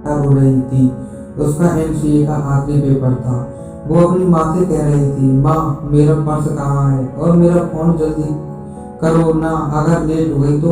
हो रही थी। उसका एमसीए का आखिरी पेपर था। वो अपनी माँ से कह रही थी, माँ मेरा पर्स कहाँ है और मेरा फोन जल्दी करो ना, अगर लेट हो गई तो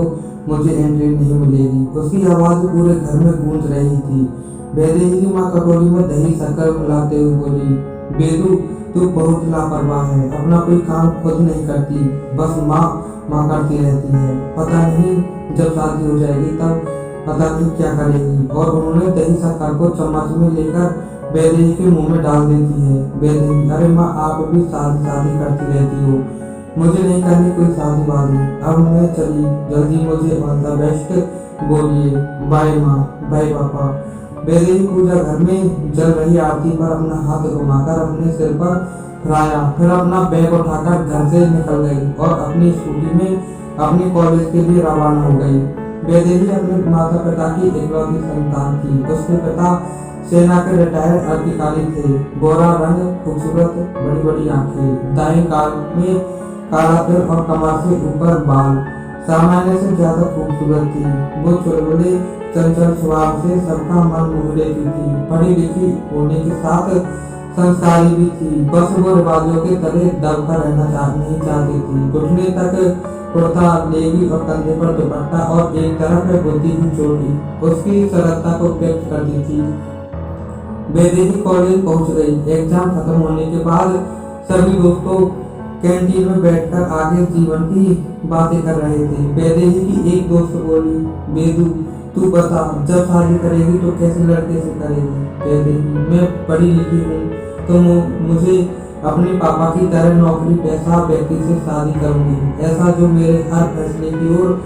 मुझे एंट्री नहीं मिलेगी। उसकी आवाज़ पूरे घर में गूंज रही थी। वैदेही की माँ कटोरी में दही शक्कर मिलाते हुए बोली, बेदू तू बहुत लापरवाह है, अपना कोई काम खुद नहीं करती, बस माँ माँ करती रहती है। पता नहीं जब शादी हो जाएगी तब पता नहीं क्या करेगी। और उन्होंने दही शक्कर को चम्मच में लेकर वैदेही के मुंह में डाल देती है। वैदेही, अरे माँ आप भी शादी शादी करती रहती हो, मुझे नहीं करनी कोई शादी वादी, अब मैं चली, जल्दी मुझे ऑल द बेस्ट बोलिए, बाय माँ, बाय पापा। वैदेही पूजा घर में जल रही आरती पर अपना हाथ घुमाकर अपने सिर पर फिराया, फिर अपना बैग उठाकर घर से निकल गई और अपनी स्कूटी में अपने कॉलेज के लिए रवाना हो गई। वैदेही अपने माता पिता की इकलौती संतान थी। उसके पिता सेना के रिटायर्ड अधिकारी थे। गोरा रंग, खूबसूरत बड़ी बड़ी आंखें, दाएं कान में काला तिल और कमर से ऊपर बाल, सामान्य से ज्यादा खूबसूरत थी। वो चुलबुले चंचल स्वभाव से सबका मन मोह लेती थी। पढ़ी लिखी होने के साथ संस्कारी भी थी। बस वो रिवाजों के तले दबकर रहना नहीं चाहती थी। घुटने तक कुर्ता लेगी और कंधे पर दुपट्टा और एक तरफ बुद्धि की चोटी उसकी सरलता को व्यक्त करती थी। वैदेही कॉलेज पहुंच गई। एग्जाम खत्म होने के बाद सभी दोस्तों कैंटीन में बैठकर आगे जीवन की बातें कर रहे थे। वैदेही की एक दोस्त बोली, बेदू तू बता, जब शादी करेगी तो कैसे लड़के से करेगी? वैदेही, मैं पढ़ी लिखी हूँ तो मुझे अपने पापा की तरह नौकरी पैसा व्यक्ति से शादी करूंगी, ऐसा जो मेरे हर फैसले की ओर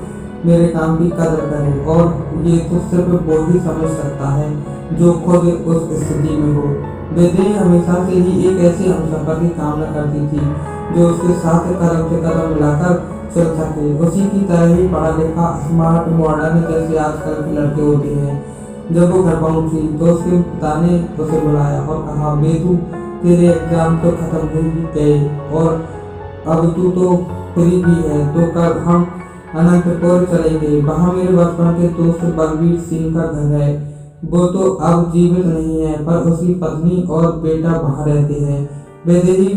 मेरे काम की कदर करे, और ये तो सिर्फ वो ही समझ सकता है जो खुद उस स्थिति में हो। वैदेही हमेशा से ही एक ऐसे हमसफर की कामना करती थी जो उसके साथ कदम से कदम मिलाकर चल सके, उसी की तरह ही पढ़ा लिखा, स्मार्ट, मॉडर्न जैसे आजकल के लड़के होते हैं। जब वो घर पहुंची तो उसके पिता ने उसे बुलाया और कहा, बेदू तेरे एग्जाम तो खत्म हो ही गए और अब तू तो फ्री भी है, तो कल हम अनंतपुर चलेंगे, वहाँ मेरे बचपन के दोस्त बलबीर सिंह का घर है। वो तो अब जीवित नहीं है पर उसकी पत्नी और बेटा वहाँ रहते हैं। वैदेही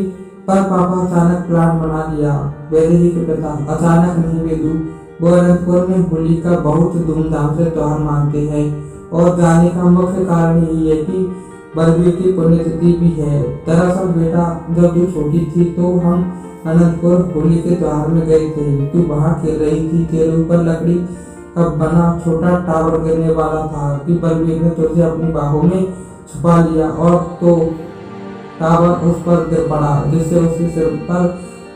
पर पापा अचानक प्लान बना लिया। वैदेही के पिता, अचानक नहीं बेदू, वो अनंतपुर में होली का बहुत धूमधाम से त्योहार मानते हैं और जाने का मुख्य कारण यही है कि बलबीर की पुण्यतिथि भी है। दरअसल बेटा, जब तू छोटी थी तो हम अनंतपुर होली के त्योहार में गए थे। तू वहाँ खेल रही थी, तेरे ऊपर लकड़ी का बना छोटा टावर गिरने वाला था कि बलबीर ने तुझे अपनी बाहों में छुपा लिया और तो टावर उस पर गिर पड़ा, जिससे उसके सिर पर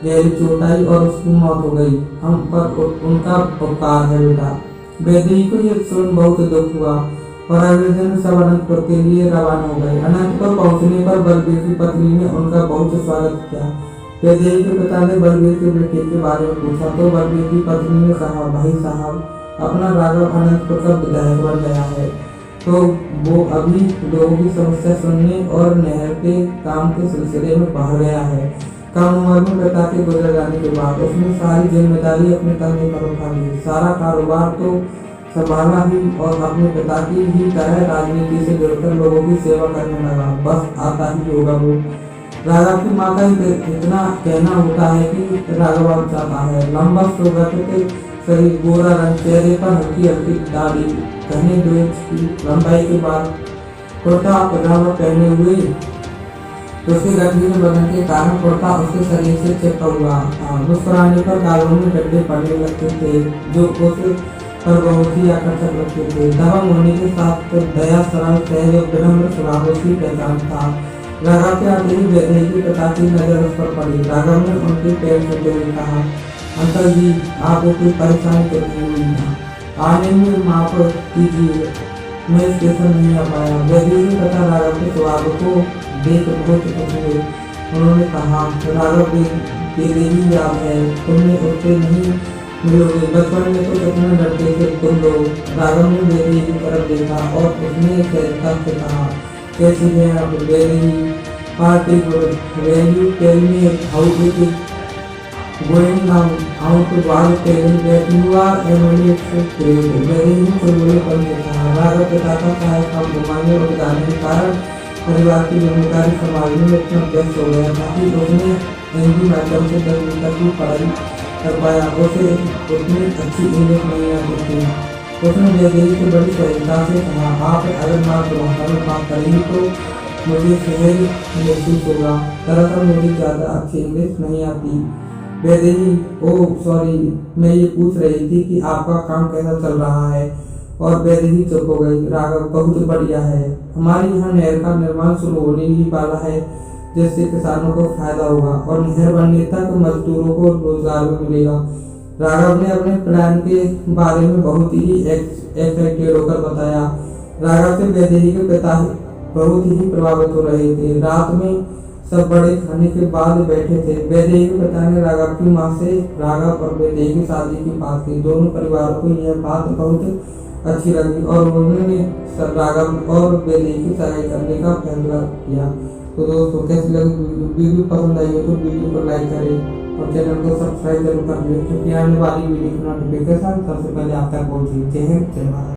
गहरी चोट आई और उसकी मौत हो गई। हम पर उनका उपकार है बेटा। वैदेही को यह सुन बहुत दुख हुआ और अगले दिन सब अनंतपुर के लिए रवाना हो गए। अनंतपुर पहुंचने पर बलबीर की पत्नी ने उनका बहुत स्वागत किया। वैदेही के पिता ने बलबीर के बेटे के बारे में पूछा तो बलबीर की पत्नी ने कहा, भाई साहब, अपना राघव अनंतपुर का विधायक बन गया है, तो वो अभी लोगों की समस्या सुनने और नहर के काम के सिलसिले में बाहर गया है। कम उम्र में पिता के गुजर जाने के बाद उसने सारी जिम्मेदारी अपने कंधे पर उठा ली। सारा कारोबार तो संभाला ही और अपने पिता की ही तरह राजनीति से जुड़कर लोगों की सेवा करने लगा। बस आता ही होगा वो। राघव की माँ का इतना कहना होता है कि राघव अब चाहता है। लंबा सुगठित शरीर, गोरा रंग, चेहरे पर हल्की हल्की दाढ़ी, पहने 2 इंच की लंबाई के बाद कुर्ता पजामा पहने हुए, उसके गठीले बदन के कारण कुर्ता उसके शरीर से चिपका हुआ था। मुस्कुराने पर गालों में गड्ढे पड़ने लगते थे जो उसे पर बहुत ही आकर्षक लगते थे। दबंग होने के साथ तो दया, सरल, सहज और विनम्र स्वभाव उसकी पहचान था। राघव के आते ही वैदेही के पिता की नजर उस पर पड़ी। राघव ने उनके पैर छूते हुए कहा, अंकल जी, आपको कोई परेशानी तो नहीं हुई ना? आने में माफ कीजिए, मैं स्टेशन नहीं आ पाया। वैदेही के पिता राघव के स्वभाव को देख बहुत खुश हुए। उन्होंने कहा, राघव वैदेही याद है, तुमने उससे नहीं मिलोगे, बचपन में तो कितने डरते थे तुम लोग। राघव ने वैदेही की तरफ देखा और उसने सहजता से कहा, कैसी है आप Vaidehi? Party good, well you tell me how it is? going now out to Val telling that you are Emily great. Vaidehi चुलबुले पर देखा। राघव पिता का सहायक काम घुमाने और गाने के कारण परिवार की जिम्मेदारी संभालने में इतना व्यस्त हो गया था कि उसने हिंदी माध्यम से 10वीं तक की पढ़ाई कर पाया। उसे उतनी अच्छी इंग्लिश नहीं आती थी। उसने वैदेही से बड़ी सहजता से कहा, आप अगर मातृभाषा में बात करेंगी तो मुझे सहज महसूस होगा। दरअसल मुझे ज़्यादा अच्छी इंग्लिश नहीं आती। वैदेही ओह सॉरी, मैं ये पूछ रही थी कि आपका काम कैसा चल रहा है। और वैदेही चुप हो गई। राघव बहुत बढ़िया है, हमारे यहाँ नहर का निर्माण शुरू होने ही वाला है जिससे किसानों को फायदा होगा और नहर बनने तक मजदूरों को रोजगार भी मिलेगा। राघव ने अपने प्लान के बारे में बहुत ही एक्साइटेड होकर बताया। राघव से वैदेही के पिता बहुत ही प्रभावित हो रहे थे। रात में सब बड़े खाने के बाद बैठे थे। वैदेही के पिता ने राघव की माँ से राघव और वैदेही की शादी की बात की। दोनों परिवारों को यह बात बहुत अच्छी लगी और उन्होंने राघव और वैदेही की शादी करने का फैसला किया। तो दोस्तों कैसी लगी वीडियो पसंद आई हो तो वीडियो को लाइक करें और चैनल को सब्सक्राइब जरूर कर लें क्योंकि आने वाली वीडियो की नोटिफिकेशन सबसे पहले आप तक पहुंचे। जय हिंद, जय भारत।